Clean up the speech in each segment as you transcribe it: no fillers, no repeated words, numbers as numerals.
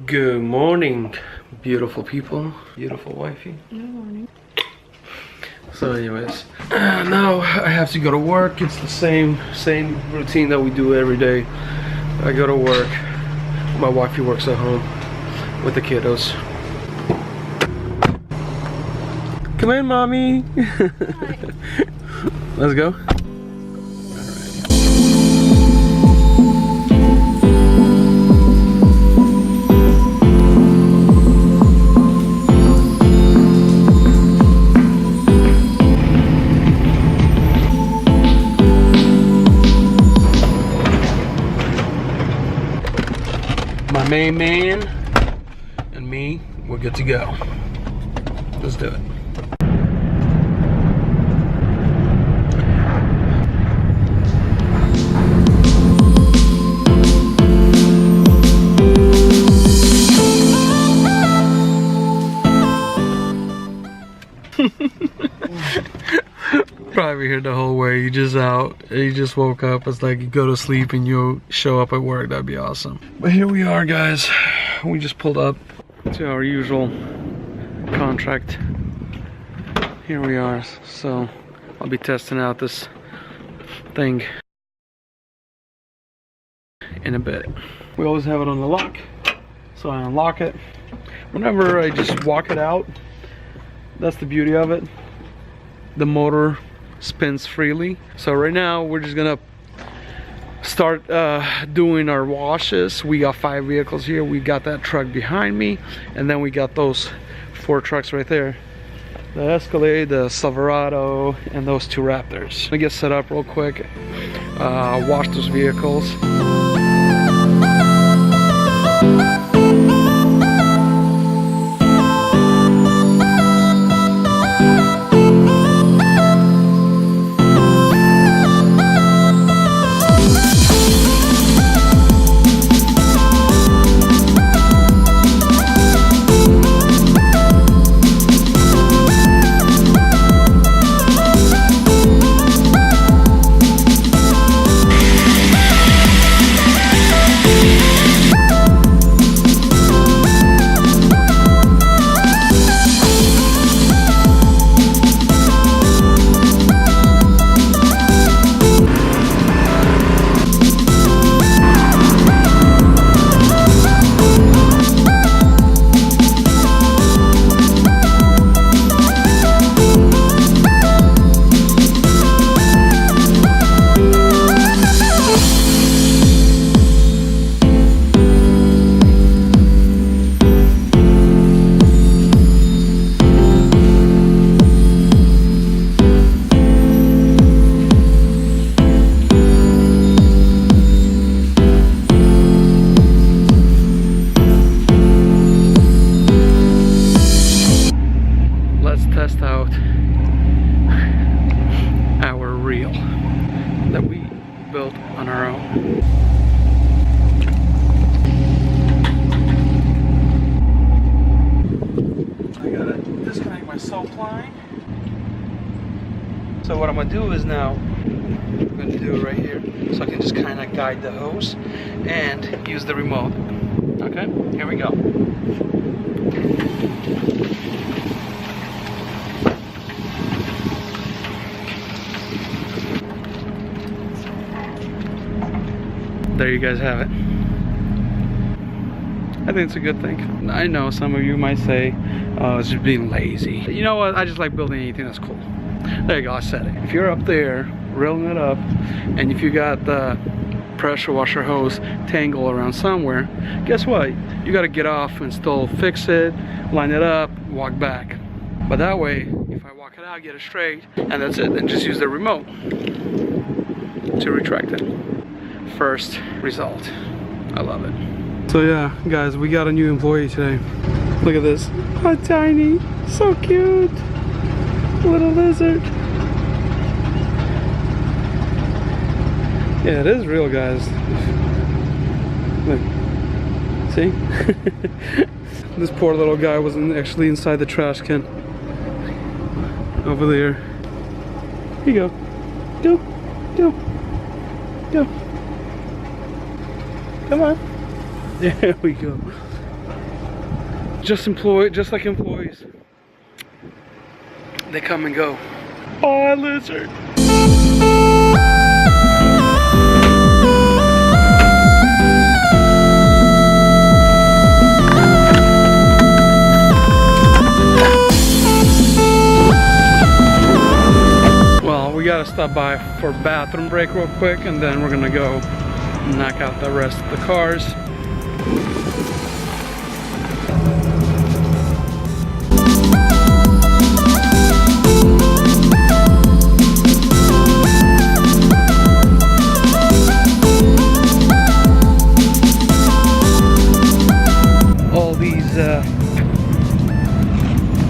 Good morning, beautiful people, beautiful wifey. Good morning. So anyways, now I have to go to work. It's the same routine that we do every day. I go to work, my wifey works at home with the kiddos. Come in, mommy. Let's go. My main man and me, we're good to go. Let's do it. Probably here the whole way. You just out. You just woke up. It's like you go to sleep and you show up at work. That'd be awesome. But here we are, guys. We just pulled up to our usual contract. Here we are. So I'll be testing out this thing in a bit. We always have it on the lock, so I unlock it. Whenever I just walk it out, that's the beauty of it. The motor spins freely. So right now we're just gonna start doing our washes. We got 5 vehicles here. We got that truck behind me, and then we got those 4 trucks right there, the Escalade, the Silverado, and those 2 Raptors. I'm gonna get set up real quick, wash those vehicles. Test out our reel that we built on our own. I gotta disconnect my soap line. So what I'm gonna do is now, I'm gonna do it right here, so I can just kind of guide the hose and use the remote. Okay, here we go. There you guys have it. I think it's a good thing. I know some of you might say, oh, it's just being lazy. You know what? I just like building anything that's cool. There you go, I said it. If you're up there reeling it up, and if you got the pressure washer hose tangle around somewhere, guess what? You gotta get off and still fix it, line it up, walk back. But that way, if I walk it out, get it straight, and that's it. And just use the remote to retract it. First result. I love it. So yeah, guys, we got a new employee today. Look at this. How tiny. So cute. Little lizard. Yeah, it is real, guys. Look. See? This poor little guy was actually inside the trash can. Over there. Here you go. Go. Go. Go. Come on. There we go. just like employees. They come and go. Oh, lizard. Well, we gotta stop by for a bathroom break real quick, and then we're gonna go knock out the rest of the cars.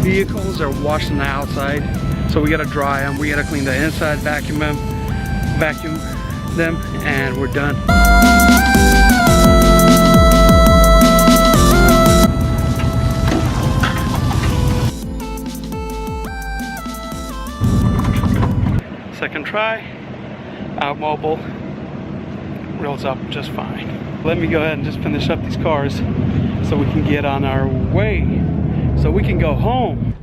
Vehicles are washed on the outside, so we gotta dry them. We gotta clean the inside, vacuum them, and we're done. Second try, out mobile, reels up just fine. Let me go ahead and just finish up these cars so we can get on our way, so we can go home.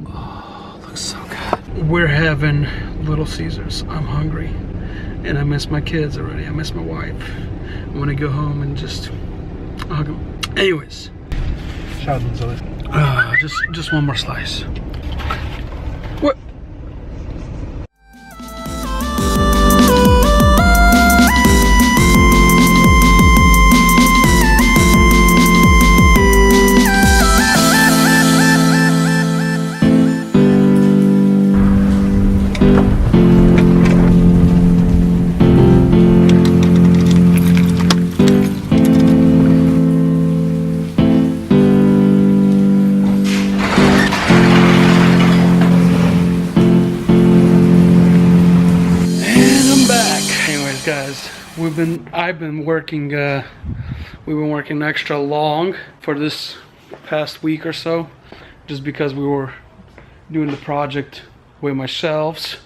Oh, looks so good. We're having Little Caesars. I'm hungry, and I miss my kids already. I miss my wife. I want to go home and just hug them. Anyways, just one more slice. What? Guys, we've been working extra long for this past week or so, just because we were doing the project with my shelves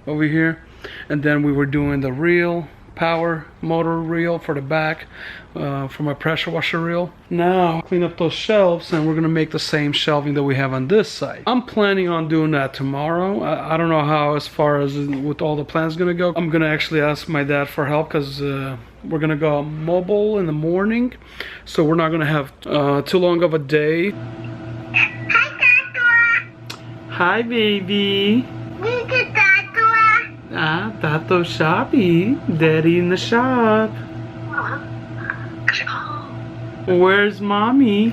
over here, and then we were doing the reel, power motor reel for the back, for my pressure washer reel. Now clean up those shelves, and we're gonna make the same shelving that we have on this side. I'm planning on doing that tomorrow. I don't know how, as far as with all the plans gonna go. I'm gonna actually ask my dad for help, because we're gonna go mobile in the morning, so we're not gonna have too long of a day. Hi, Tatua. Hi, baby. Ah, Tato shoppy. Daddy in the shop. Where's mommy?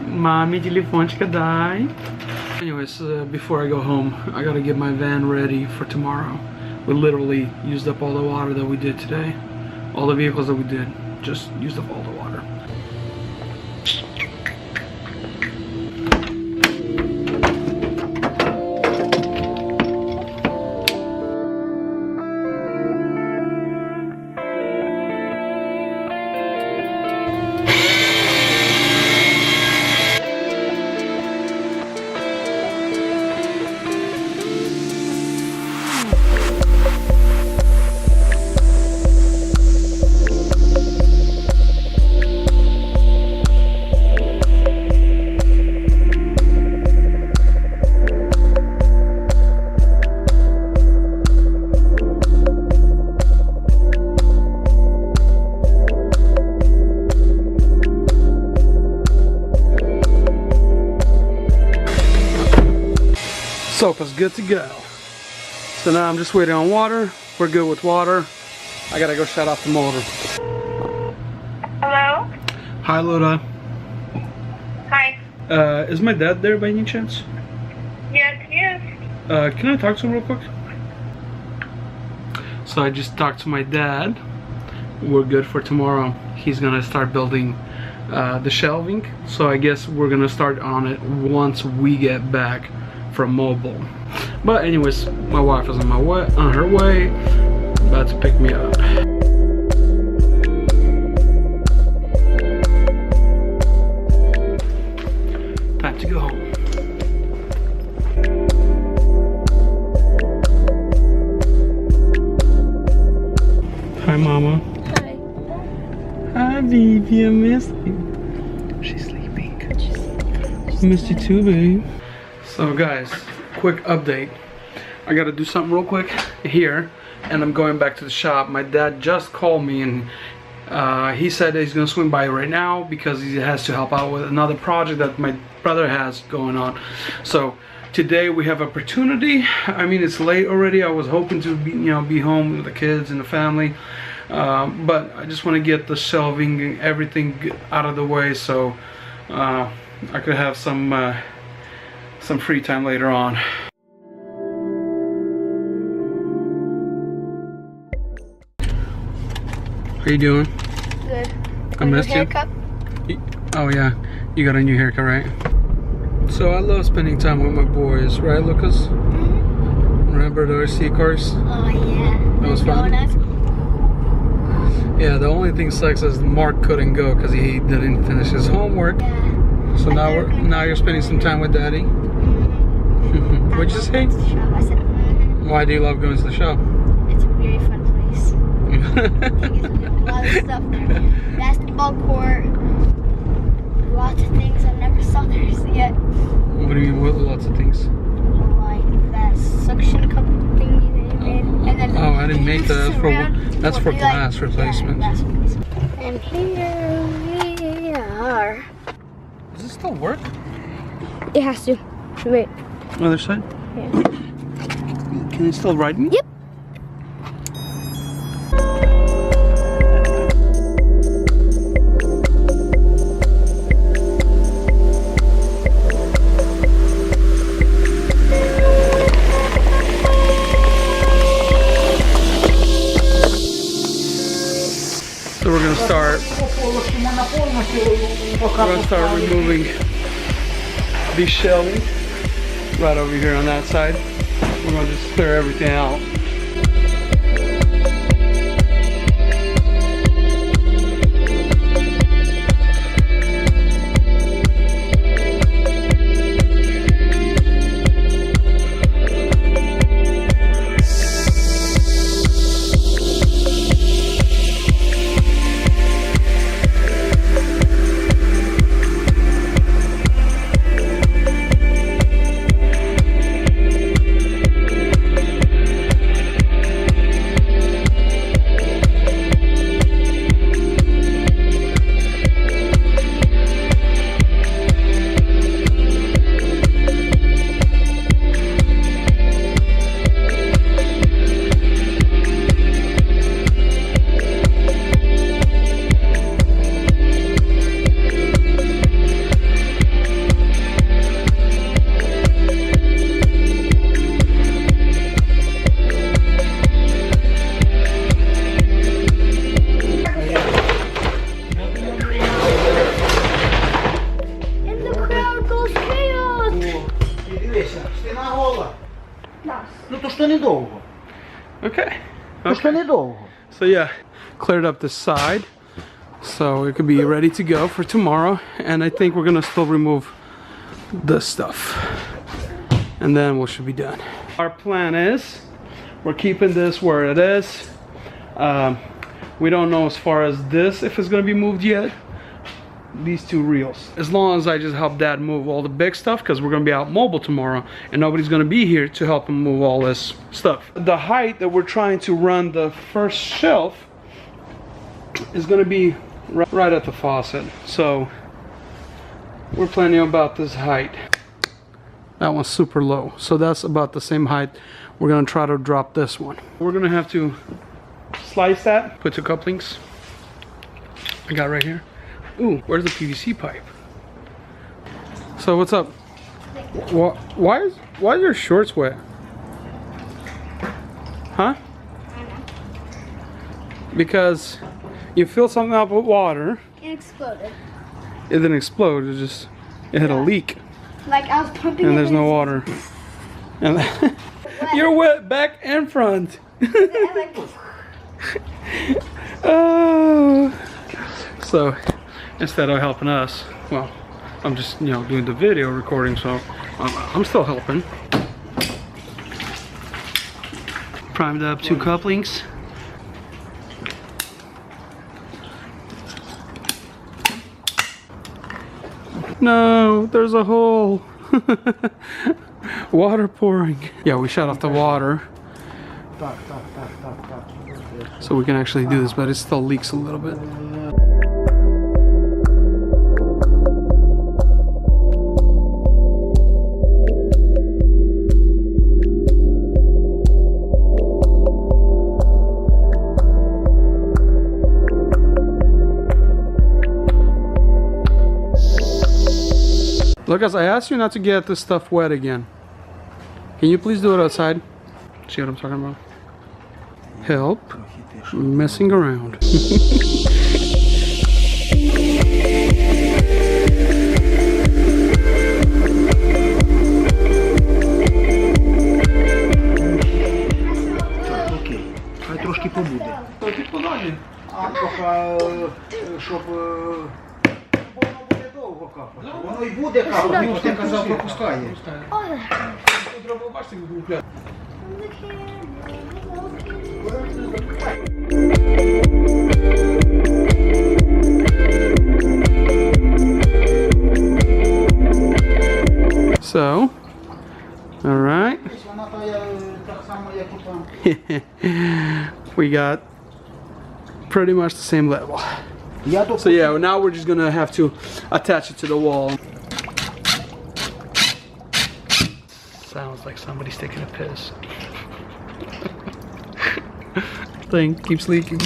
Mommy, telefončka dai. Anyways, before I go home, I gotta get my van ready for tomorrow. We literally used up all the water that we did today. All the vehicles that we did, just used up all the water. Sofa's good to go. So now I'm just waiting on water. We're good with water. I gotta go shut off the motor. Hello? Hi, Loda. Hi. Is my dad there by any chance? Yes, he is. Can I talk to him real quick? So I just talked to my dad. We're good for tomorrow. He's gonna start building the shelving. So I guess we're gonna start on it once we get back from mobile. But anyways, my wife is on her way, about to pick me up. Time to go home. Hi, Mama. Hi. baby, I missed you. She's sleeping. Missed you too, babe. So guys, quick update. I gotta do something real quick here, and I'm going back to the shop. My dad just called me, and he said that he's gonna swing by right now because he has to help out with another project that my brother has going on. So today we have opportunity. I mean, it's late already. I was hoping to be home with the kids and the family, but I just want to get the shelving and everything out of the way so I could have some free time later on. How you doing? Good. I missed you. Haircut? Oh yeah, you got a new haircut, right? So I love spending time with my boys, right, Lucas? Mm-hmm. Remember the RC cars? Oh yeah. That was fun. Yeah, the only thing sucks is Mark couldn't go because he didn't finish his homework. Yeah. So now you're spending some time with Daddy. Mm-hmm. What'd you say? I said, mm-hmm. Why do you love going to the show? It's a very fun place. I think it's a lot of stuff there. Basketball court. Lots of things I've never saw there yet. What do you mean? What lots of things? Like that suction cup thingy they made. And then I didn't make that. That's for glass replacement. Yeah, glass replacement. And here we are. Does it still work? It has to. Wait. Other side? Yeah. Can it still ride me? Yep. So we're gonna start removing these shelving right over here on that side. We're gonna just clear everything out. Okay. So yeah, cleared up this side, so it could be ready to go for tomorrow. And I think we're gonna still remove this stuff, and then we should be done. Our plan is we're keeping this where it is. We don't know as far as this if it's gonna be moved yet. These two reels, as long as I just help Dad move all the big stuff, because we're gonna be out mobile tomorrow and nobody's gonna be here to help him move all this stuff. The height that we're trying to run the first shelf is gonna be right at the faucet, so we're planning about this height. That one's super low, so that's about the same height. We're gonna try to drop this one. We're gonna have to slice that, put two couplings I got right here. Ooh, where's the PVC pipe? So what's up? Why is your shorts wet? Huh? Because you fill something up with water. It exploded. It didn't explode. It had a leak. Like I was pumping. And there's no water. And you're wet back and front. Oh. So instead of helping us, well, I'm just doing the video recording, so I'm still helping. Primed up two couplings. No, there's a hole. Water pouring. Yeah, we shut off the water so we can actually do this, but it still leaks a little bit. Lucas, I asked you not to get this stuff wet again. Can you please do it outside? See what I'm talking about? Help messing around. Окей, хай трошки побуде. А поки, щоб воно буде довго капати. Воно й буде капати, він ж ти казав, пропускає. So, all right. Вона так само, як і там. We got pretty much the same level. So yeah, now we're just gonna have to attach it to the wall. Sounds like somebody's taking a piss. Thing keeps leaking.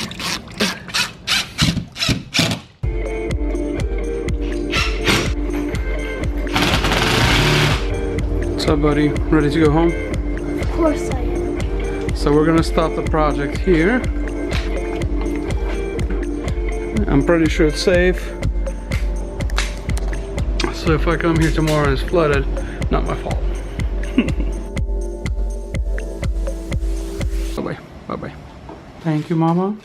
What's up, buddy? Ready to go home? Of course I am. So we're gonna stop the project here. I'm pretty sure it's safe. So if I come here tomorrow and it's flooded, not my fault. Bye-bye. Bye-bye. Thank you, Mama.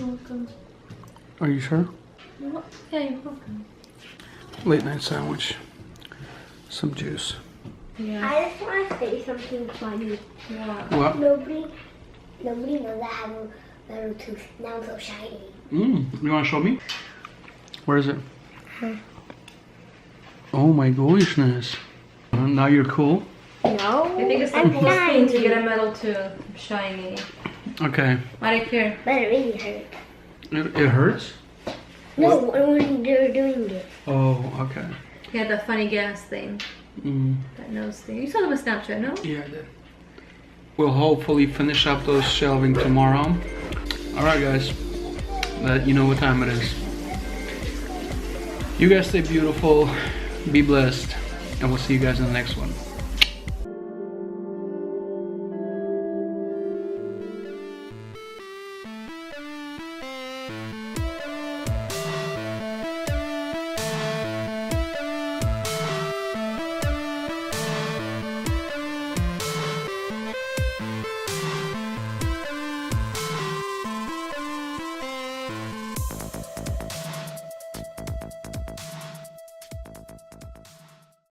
Welcome. Are you sure? Yeah, you're welcome. Late night sandwich. Some juice. Yeah. I just want to say something funny. Yeah. What? Nobody knows I have a little tooth. Now I'm so shiny. You want to show me? Where is it? Oh my goishness. Now you're cool? No. I think it's the coolest thing to get a metal tooth shiny. Okay. I don't care. But it really hurt. It hurts? No, when they're doing it. Oh, okay. Yeah, that funny gas thing. That nose thing. You saw them on Snapchat, no? Yeah, I did. We'll hopefully finish up those shelving tomorrow. Alright guys, you know what time it is. You guys stay beautiful, be blessed, and we'll see you guys in the next one.